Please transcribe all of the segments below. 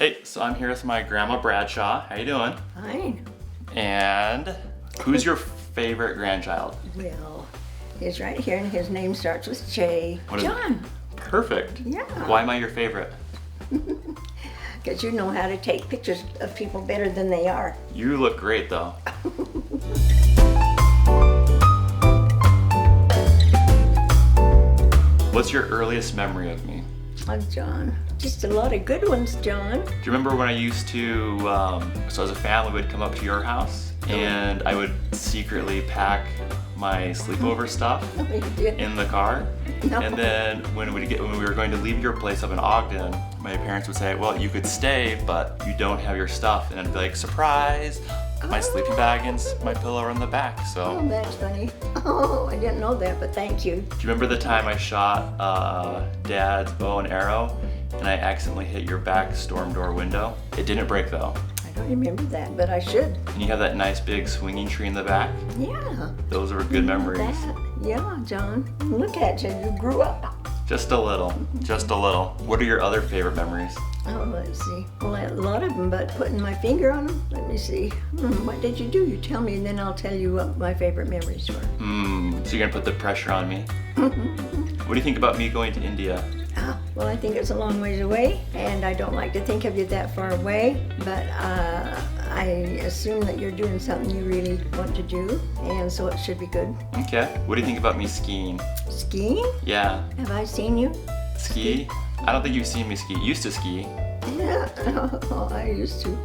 Hey, so I'm here with my Grandma Bradshaw. How you doing? Fine. And who's your favorite grandchild? Well, he's right here, and his name starts with J. What is- John. Perfect. Yeah. Why am I your favorite? Because you know how to take pictures of people better than they are. You look great though. What's your earliest memory of me? Oh, John. Just a lot of good ones, John. Do you remember when I used to, so as a family, we'd come up to your house and I would secretly pack my sleepover stuff Oh, you did. in the car? No. And then when we were going to leave your place up in Ogden, my parents would say, well, you could stay, but you don't have your stuff. And I'd be like, surprise! My sleeping bag and my pillow are in the back. Oh, So, that's funny. Oh, I didn't know that, but thank you. do you remember the time I shot Dad's bow and arrow and I accidentally hit your back storm door window? It didn't break though. I don't remember that, but I should. And you have that nice big swinging tree in the back. Yeah. Those were good memories. That. Yeah, John. Look at you. You grew up. Just a little, just a little. What are your other favorite memories? Oh, let's see. Well, a lot of them, but putting my finger on them, let me see. What did you do? You tell me, and then I'll tell you what my favorite memories were. So you're gonna put the pressure on me? What do you think about me going to India? Well, I think it's a long ways away, and I don't like to think of you that far away, but I assume that you're doing something you really want to do, and so it should be good. Okay. What do you think about me skiing? Skiing? Yeah. Have I seen you? Ski? I don't think you've seen me ski. You used to ski. Yeah, I used to.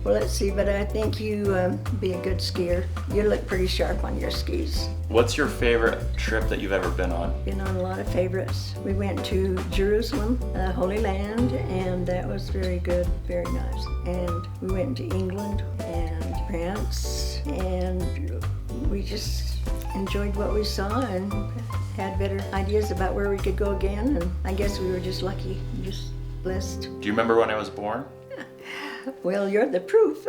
Well, let's see, but I think you be a good skier. You look pretty sharp on your skis. What's your favorite trip that you've ever been on? Been on a lot of favorites. We went to Jerusalem, the Holy Land, and that was very good, very nice. And we went to England and France, and we just enjoyed what we saw and had better ideas about where we could go again. And I guess we were just lucky, just blessed. Do you remember when I was born? Well, you're the proof.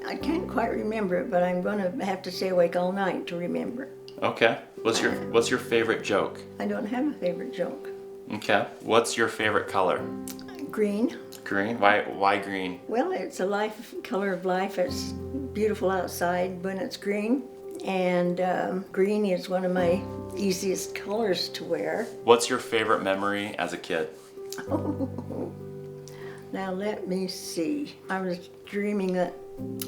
I can't quite remember it, but I'm gonna have to stay awake all night to remember. Okay. What's your favorite joke? I don't have a favorite joke. Okay. What's your favorite color? Green. Green? Why green? Well, it's a color of life. It's beautiful outside when it's green, and green is one of my easiest colors to wear. What's your favorite memory as a kid? Now let me see. I was dreaming that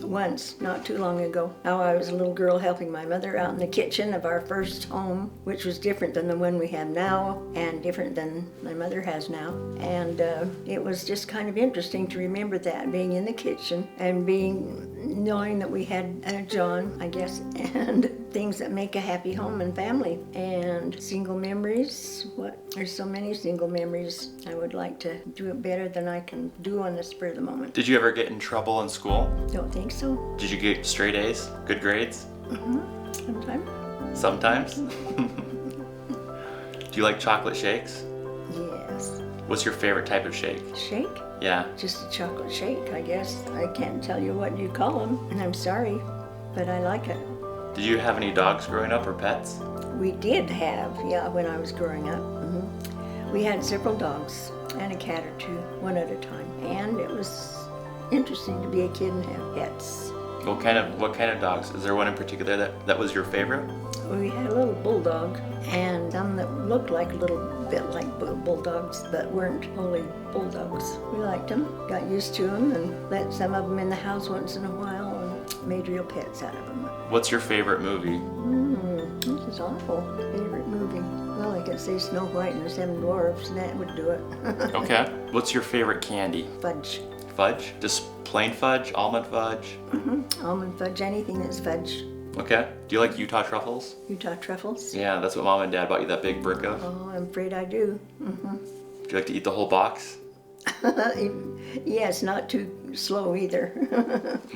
once, not too long ago, how I was a little girl helping my mother out in the kitchen of our first home, which was different than the one we have now and different than my mother has now. And it was just kind of interesting to remember that, being in the kitchen and knowing that we had John, I guess, and things that make a happy home and family. And single memories, there's so many single memories. I would like to do it better than I can do on the spur of the moment. Did you ever get in trouble in school? Don't think so. Did you get straight A's? Good grades? Sometime. Sometimes? Do you like chocolate shakes? Yes. What's your favorite type of shake? Shake? Yeah. Just a chocolate shake, I guess. I can't tell you what you call them, and I'm sorry, but I like it. Did you have any dogs growing up or pets? We did have, when I was growing up. We had several dogs and a cat or two, one at a time, and it was interesting to be a kid and have pets. What kind of dogs? Is there one in particular that was your favorite? We had a little bulldog and some that looked like a little bit like bulldogs but weren't wholly bulldogs. We liked them, got used to them, and let some of them in the house once in a while and made real pets out of them. What's your favorite movie? This is awful. Favorite movie? Well, I could say Snow White and the Seven Dwarfs, and that would do it. Okay. What's your favorite candy? Fudge. Fudge? Just plain fudge? Almond fudge? Almond fudge, anything that's fudge. Okay. Do you like Utah truffles? Utah truffles? Yeah, that's what Mom and Dad bought you that big brick of. Oh, I'm afraid I do. Do you like to eat the whole box? Yes, not too slow either.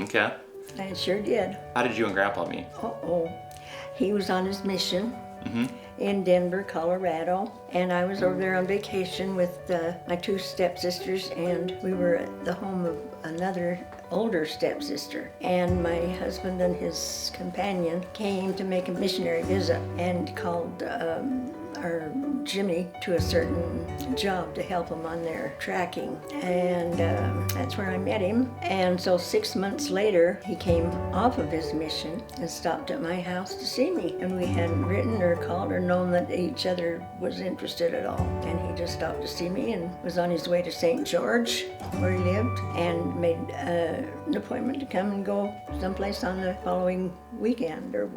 Okay. I sure did. How did you and Grandpa meet? He was on his mission in Denver, Colorado, and I was over there on vacation with my two stepsisters, and we were at the home of another older stepsister. And my husband and his companion came to make a missionary visit and called or Jimmy to a certain job to help him on their tracking. And that's where I met him. And so 6 months later, he came off of his mission and stopped at my house to see me. And we hadn't written or called or known that each other was interested at all. And he just stopped to see me and was on his way to St. George, where he lived, and made an appointment to come and go someplace on the following weekend, or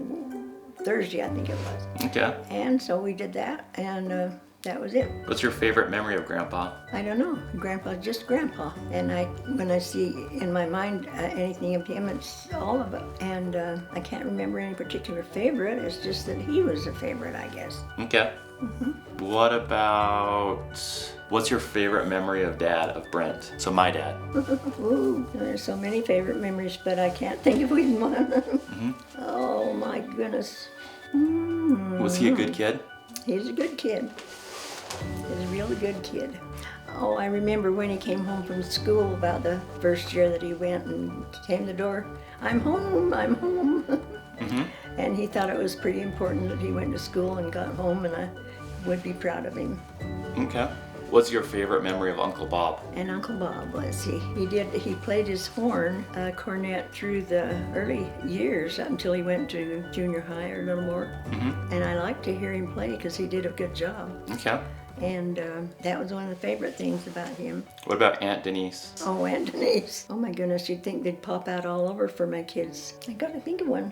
Thursday, I think it was. Okay. And so we did that, and that was it. What's your favorite memory of Grandpa? I don't know. Grandpa's just Grandpa. And when I see in my mind anything of him, it's all of it. And I can't remember any particular favorite. It's just that he was a favorite, I guess. Okay. What about, what's your favorite memory of Dad, of Brent? So my dad. Ooh, there's so many favorite memories, but I can't think of even one. Oh my goodness. Was he a good kid? He's a good kid. He's a really good kid. Oh, I remember when he came home from school about the first year that he went and came to the door, I'm home, I'm home. And he thought it was pretty important that he went to school and got home, and I would be proud of him. Okay. What's your favorite memory of Uncle Bob? And Uncle Bob, let's see, he played his cornet through the early years up until he went to junior high or a little more. And I liked to hear him play because he did a good job. Okay. And that was one of the favorite things about him. What about Aunt Denise? Oh, Aunt Denise. Oh my goodness, you'd think they'd pop out all over for my kids. I gotta think of one.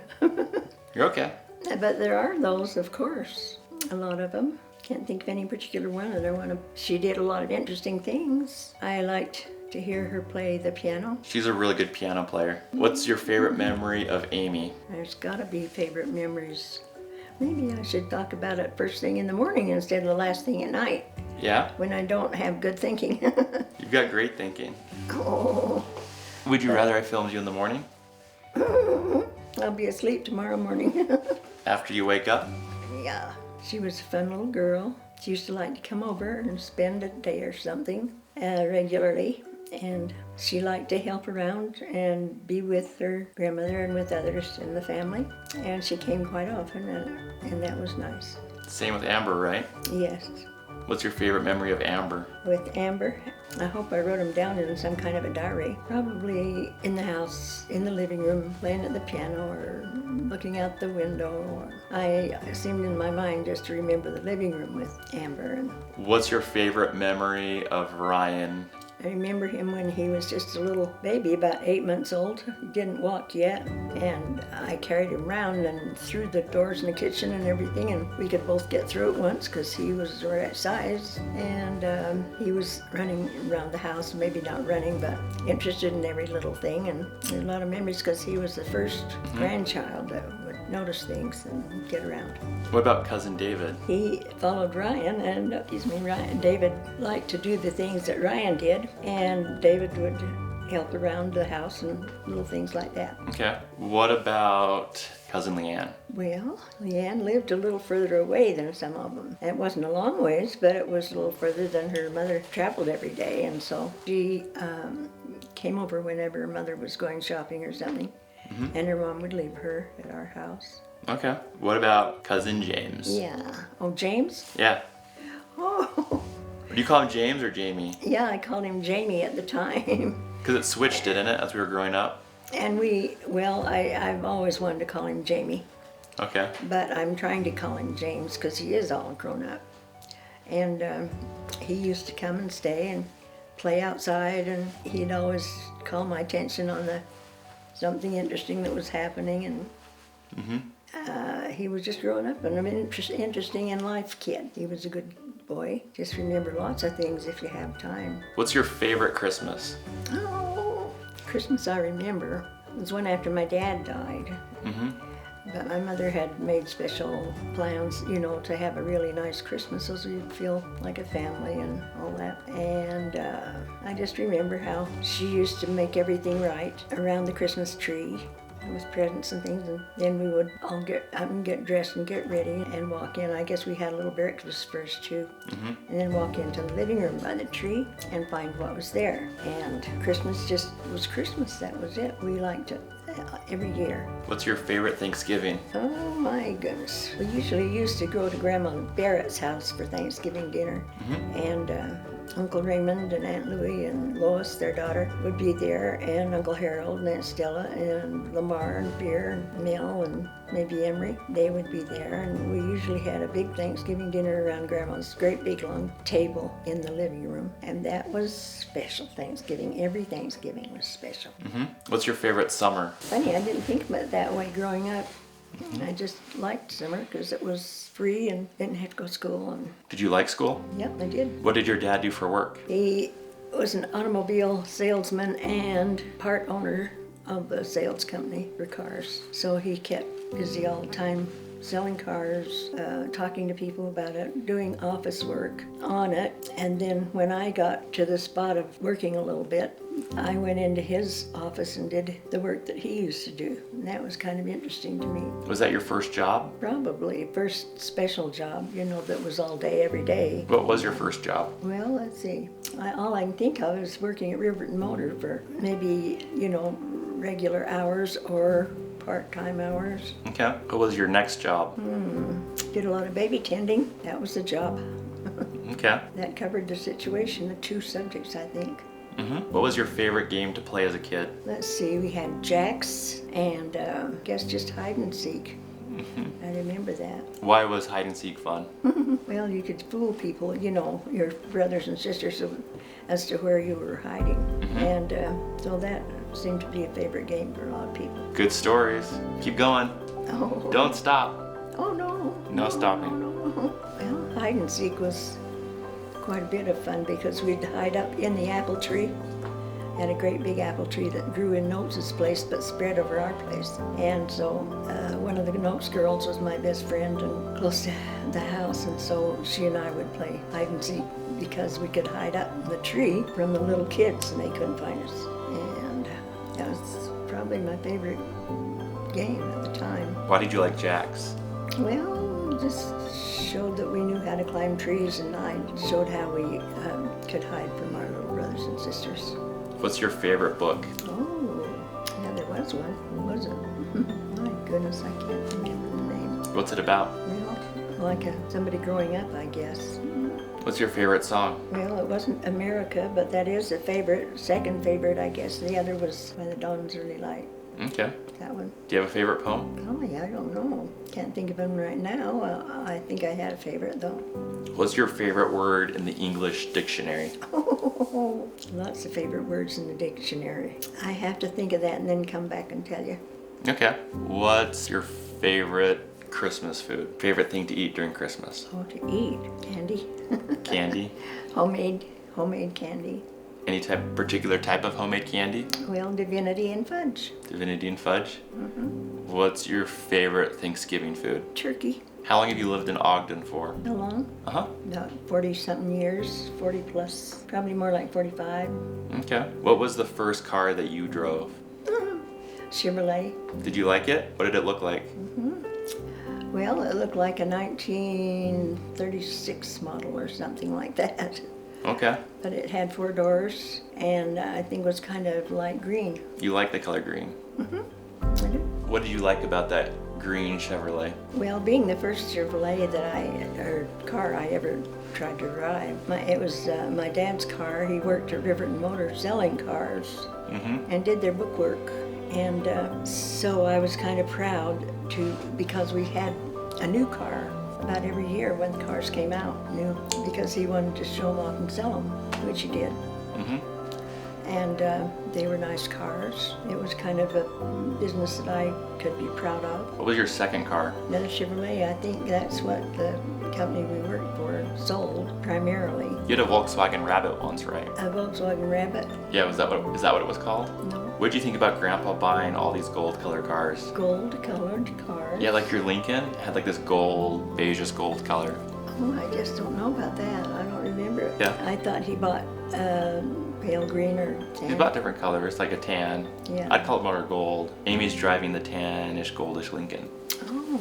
You're okay. But there are those, of course, a lot of them. Can't think of any particular one. She did a lot of interesting things. I liked to hear her play the piano. She's a really good piano player. What's your favorite memory of Amy? There's gotta be favorite memories. Maybe I should talk about it first thing in the morning instead of the last thing at night, Yeah? when I don't have good thinking. You've got great thinking. Oh, Would you rather I filmed you in the morning? I'll be asleep tomorrow morning. After you wake up? Yeah, she was a fun little girl. She used to like to come over and spend a day or something regularly. And she liked to help around and be with her grandmother and with others in the family. And she came quite often, and that was nice. Same with Amber, right? Yes. What's your favorite memory of Amber? With Amber, I hope I wrote them down in some kind of a diary. Probably in the house, in the living room, playing at the piano or looking out the window. I seemed in my mind just to remember the living room with Amber. What's your favorite memory of Ryan? I remember him when he was just a little baby, about 8 months old. He didn't walk yet, and I carried him around and through the doors in the kitchen and everything, and we could both get through it once because he was the right size. And he was running around the house, maybe not running, but interested in every little thing. And there's a lot of memories because he was the first grandchild that would notice things and get around. What about Cousin David? He followed Ryan, and David liked to do the things that Ryan did, and David would help around the house and little things like that. Okay. What about Cousin Leanne? Well, Leanne lived a little further away than some of them. It wasn't a long ways, but it was a little further than her mother traveled every day, and so she came over whenever her mother was going shopping or something, and her mom would leave her at our house. Okay. What about Cousin James? Yeah. Oh, James? Yeah. Oh, Do you call him James or Jamie? yeah, I called him Jamie at the time. Because it switched, didn't it, as we were growing up? And I've always wanted to call him Jamie, Okay. but I'm trying to call him James because he is all grown up. And he used to come and stay and play outside, and he'd always call my attention on something interesting that was happening. And he was just growing up and an interesting in life kid. He was a good boy. Just remember lots of things if you have time. What's your favorite Christmas? Oh, Christmas I remember was one after my dad died. But my mother had made special plans, to have a really nice Christmas so we'd feel like a family and all that. And I just remember how she used to make everything right around the Christmas tree with presents and things, and then we would all get up and get dressed and get ready and walk in. I guess we had a little breakfast first too, and then walk into the living room by the tree and find what was there. And Christmas just was Christmas. That was it. We liked it. every year. What's your favorite Thanksgiving? Oh my goodness. We usually used to go to Grandma Barrett's house for Thanksgiving dinner. And Uncle Raymond and Aunt Louie and Lois, their daughter, would be there, and Uncle Harold and Aunt Stella and Lamar and Pierre and Mel and maybe Emery. They would be there, and we usually had a big Thanksgiving dinner around Grandma's great big long table in the living room. And that was special Thanksgiving. Every Thanksgiving was special. What's your favorite summer? Funny, I didn't think about it that way growing up. I just liked summer because it was free and didn't have to go to school. And Did you like school? yep, I did. What did your dad do for work? He was an automobile salesman and part owner of the sales company for cars. So he kept busy all the time selling cars, talking to people about it, doing office work on it. And then when I got to the spot of working a little bit, I went into his office and did the work that he used to do. And that was kind of interesting to me. Was that your first job? Probably first special job, that was all day, every day. What was your first job? Well, let's see. All I can think of is working at Riverton Motor for maybe, regular hours or part-time hours. Okay. What was your next job? Did a lot of baby tending. That was the job. Okay. That covered the situation, the two subjects, I think. What was your favorite game to play as a kid? Let's see, we had jacks and I guess just hide and seek. I remember that. Why was hide and seek fun? Well, you could fool people, your brothers and sisters as to where you were hiding. And so that seemed to be a favorite game for a lot of people. Good stories. Keep going. Oh, Don't stop. oh no. No stopping. No. Well, hide and seek was quite a bit of fun because we'd hide up in the apple tree. Had a great big apple tree that grew in Noakes' place but spread over our place. And so one of the Noakes girls was my best friend and close to the house, and so she and I would play hide and seek because we could hide up in the tree from the little kids and they couldn't find us. And that was probably my favorite game at the time. Why did you like jacks? Well, just showed that we knew how to climb trees, and I showed how we could hide from our little brothers and sisters. What's your favorite book? Oh, yeah, there was one. What was it? My goodness, I can't remember the name. What's it about? Well, like somebody growing up, I guess. What's your favorite song? Well, it wasn't America, but that is a favorite, second favorite, I guess. The other was By the Dawn's Early Light. Okay. That one. Do you have a favorite poem? Golly, I don't know. Can't think of them right now. I think I had a favorite, though. What's your favorite word in the English dictionary? Oh, lots of favorite words in the dictionary. I have to think of that and then come back and tell you. Okay. What's your favorite Christmas food? Favorite thing to eat during Christmas? Oh, to eat candy. Candy? homemade candy. Any particular type of homemade candy? Well, divinity and fudge. Divinity and fudge? What's your favorite Thanksgiving food? Turkey. How long have you lived in Ogden for? How long? Uh-huh. About 40-something years, 40 plus, probably more like 45. Okay. What was the first car that you drove? Chevrolet. Did you like it? What did it look like? Well, it looked like a 1936 model or something like that. Okay. But it had 4 doors, and I think was kind of light green. You like the color green. I do. What did you like about that green Chevrolet? Well, being the first Chevrolet car I ever tried to drive, it was my dad's car. He worked at Riverton Motor selling cars and did their bookwork. And so I was kind of proud because we had a new car about every year when the cars came out, new, because he wanted to show them off and sell them, which he did. And they were nice cars. It was kind of a business that I could be proud of. What was your second car? Another Chevrolet, I think that's what the company we worked for sold primarily. You had a Volkswagen Rabbit once, right? A Volkswagen Rabbit? Yeah, is that what it was called? No. What did you think about Grandpa buying all these gold-colored cars? Gold-colored cars? Yeah, like your Lincoln had like this gold, beigeish gold color. Oh, I just don't know about that. I don't remember. Yeah. I thought he bought pale green or tan. He's about different colors, like a tan. Yeah. I'd call it more gold. Amy's driving the tannish, goldish Lincoln. Oh,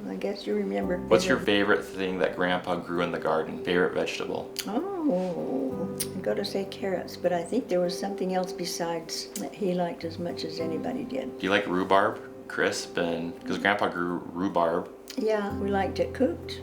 I guess you remember. What's your favorite thing that Grandpa grew in the garden? Favorite vegetable? Oh, I gotta say carrots, but I think there was something else besides that he liked as much as anybody did. Do you like rhubarb? Crisp and because Grandpa grew rhubarb. Yeah, we liked it cooked.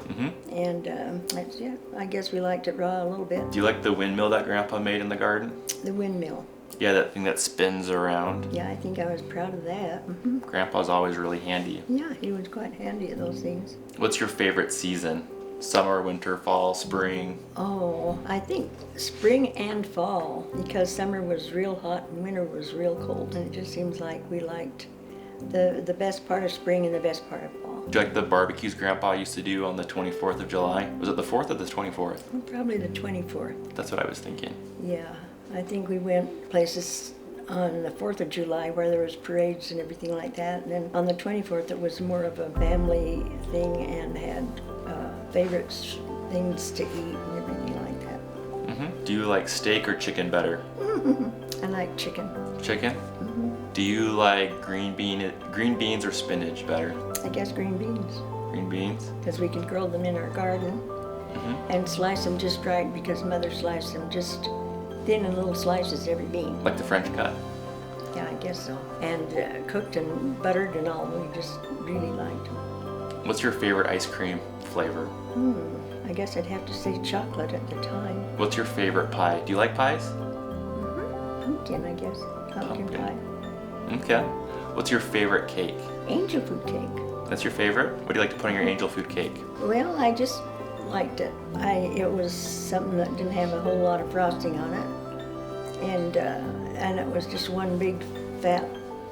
Mm-hmm. And yeah, I guess we liked it raw a little bit. Do you like the windmill that Grandpa made in the garden? The windmill. Yeah, that thing that spins around. Yeah, I think I was proud of that. Hmm. Grandpa's always really handy. Yeah, he was quite handy at those things. What's your favorite season? Summer, winter, fall, spring? Oh, I think spring and fall, because summer was real hot and winter was real cold. And it just seems like we liked the best part of spring and the best part of fall. Do you like the barbecues Grandpa used to do on the 24th of July? Was it the 4th or the 24th? Probably the 24th. That's what I was thinking. Yeah, I think we went places on the 4th of July where there was parades and everything like that. And then on the 24th it was more of a family thing and had favorite things to eat and everything like that. Mm-hmm. Do you like steak or chicken better? I like chicken. Chicken? Hmm. Do you like green beans or spinach better? I guess green beans, Green beans? because we can grow them in our garden Mm-hmm. and slice them just right, because Mother sliced them just thin and little slices every bean. Like the French cut? Yeah, I guess so. And cooked and buttered and all. We just really liked them. What's your favorite ice cream flavor? I guess I'd have to say chocolate at the time. What's your favorite pie? Do you like pies? Pumpkin, I guess. Pumpkin Pumpkin. pie. Okay. What's your favorite cake? Angel food cake. That's your favorite? What do you like to put on your angel food cake? Well, I just liked it. It was something that didn't have a whole lot of frosting on it, and it was just one big fat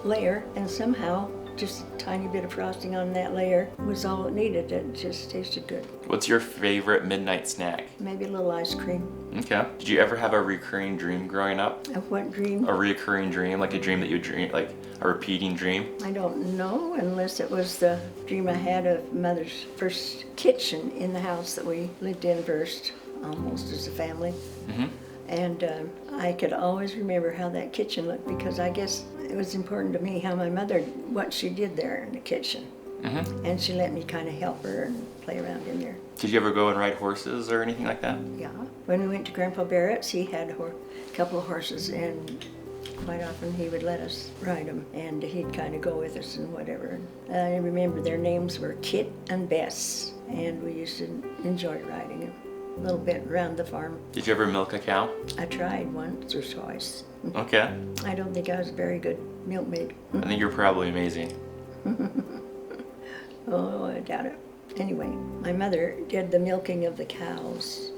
layer, and somehow just a tiny bit of frosting on that layer was all it needed. It just tasted good. What's your favorite midnight snack? Maybe a little ice cream. Okay. Did you ever have a recurring dream growing up? Of what dream? A reoccurring dream, like a dream that you dream, like a repeating dream? I don't know, unless it was the dream I had of Mother's first kitchen in the house that we lived in first, almost as a family. Mm-hmm. And I could always remember how that kitchen looked, because I guess it was important to me how my mother, what she did there in the kitchen. Mm-hmm. And she let me kind of help her and play around in there. Did you ever go and ride horses or anything like that? Yeah. When we went to Grandpa Barrett's, he had a couple of horses, and quite often he would let us ride them, and he'd kind of go with us and whatever. I remember their names were Kit and Bess, and we used to enjoy riding them a little bit around the farm. Did you ever milk a cow? I tried once or twice. Okay. I don't think I was a very good milkmaid. I think you're probably amazing. Oh, I doubt it. Anyway, my mother did the milking of the cows,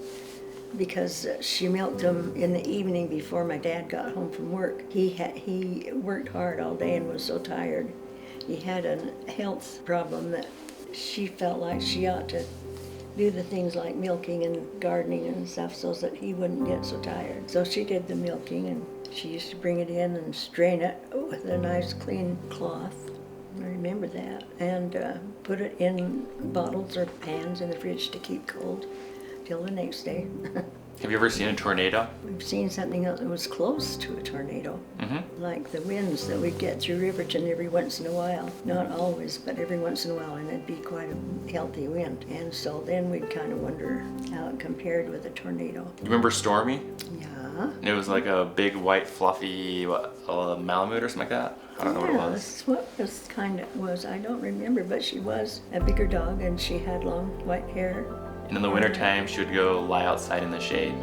because she milked them in the evening before my dad got home from work. He worked hard all day and was so tired. He had a health problem that she felt like she ought to do the things like milking and gardening and stuff so that he wouldn't get so tired. So she did the milking, and she used to bring it in and strain it with a nice clean cloth. I remember that. And put it in bottles or pans in the fridge to keep cold till the next day. Have you ever seen a tornado? We've seen something that was close to a tornado, Mm-hmm. like the winds that we'd get through Riverton every once in a while. Not always, but every once in a while, and it'd be quite a healthy wind. And so then we'd kind of wonder how it compared with a tornado. You remember Stormy? Yeah. And it was like a big white fluffy Malamute or something like that? I don't know what it was. That's what this kind of was. I don't remember, but she was a bigger dog, and she had long white hair. And in the wintertime, she would go lie outside in the shade.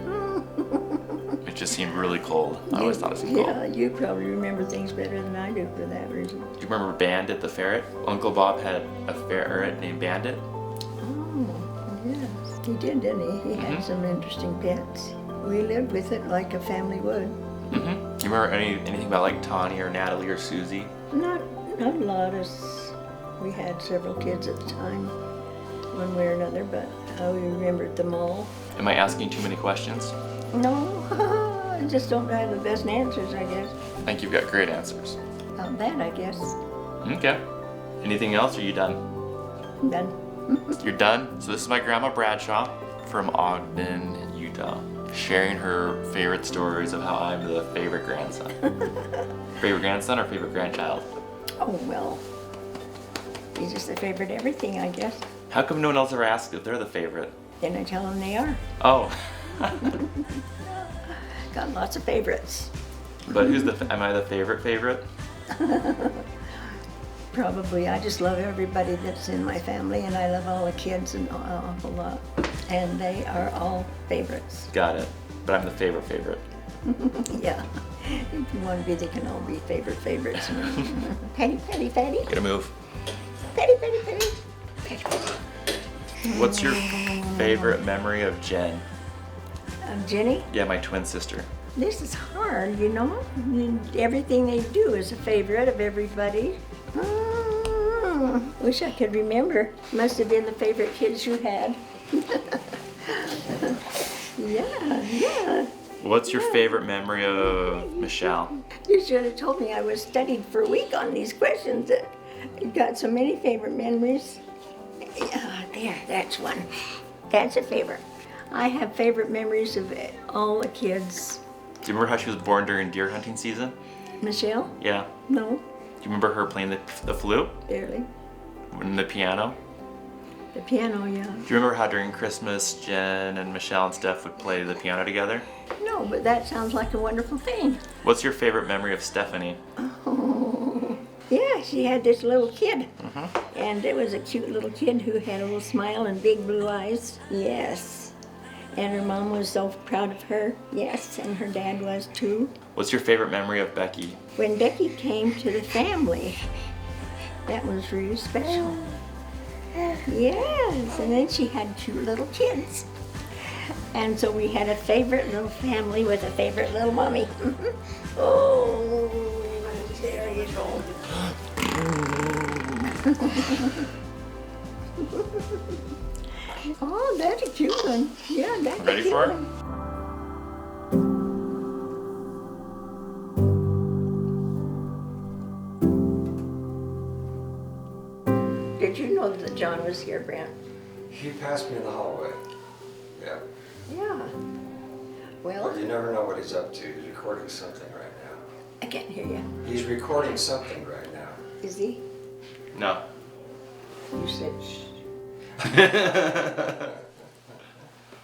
It just seemed really cold. I always thought it seemed cold. Yeah, you probably remember things better than I do for that reason. Do you remember Bandit the ferret? Uncle Bob had a ferret named Bandit. Oh, yes. He did, didn't he? He had Mhm. some interesting pets. We lived with it like a family would. Mm-hmm. You remember anything about like Tawny or Natalie or Susie? Not a lot. We had several kids at the time, one way or another, but we remembered them all. Am I asking too many questions? No, I just don't have the best answers, I guess. I think you've got great answers. Not bad, I guess. Okay. Anything else, or are you done? I'm done. You're done? So this is my Grandma Bradshaw from Ogden, Utah, sharing her favorite stories of how I'm the favorite grandson. Favorite grandson or favorite grandchild? Oh, well. He's just the favorite everything, I guess. How come no one else ever asks if they're the favorite? Then I tell them they are. Oh. Got lots of favorites. But am I the favorite? Probably. I just love everybody that's in my family, and I love all the kids an awful lot. And they are all favorites. Got it. But I'm the favorite. Yeah. If you want to be, they can all be favorites. Patty. Gotta move. Patty. Patty. What's your favorite memory of Jen? Jenny, Yeah, my twin sister. this is hard, you know? Everything they do is a favorite of everybody. Wish I could remember. Must have been the favorite kids you had. Yeah. What's your favorite memory of Michelle? You should have told me I was studied for a week on these questions. I've got so many favorite memories. There, that's one. That's a favorite. I have favorite memories of all the kids. Do you remember how she was born during deer hunting season? Michelle? Yeah. No, Do you remember her playing the flute barely. and the piano? The piano, yeah. Do you remember how during Christmas Jen and Michelle and Steph would play the piano together? No, but that sounds like a wonderful thing. What's your favorite memory of Stephanie? Oh, yeah, she had this little kid. And it was a cute little kid who had a little smile and big blue eyes. Yes. And her mom was so proud of her. Yes, and her dad was too. What's your favorite memory of Becky? When Becky came to the family, that was really special. Yes, and then she had 2 little kids. And so we had a favorite little family with a favorite little mommy. Oh, there you go. Oh, that's a cute one. Yeah, that's a Ready cute for it? one. Did you know that John was here, Brent? He passed me in the hallway. Yeah. Yeah. Well, Well, you never know what he's up to. He's recording something right now. I can't hear you. He's recording something right now. Is he? No. You said shh.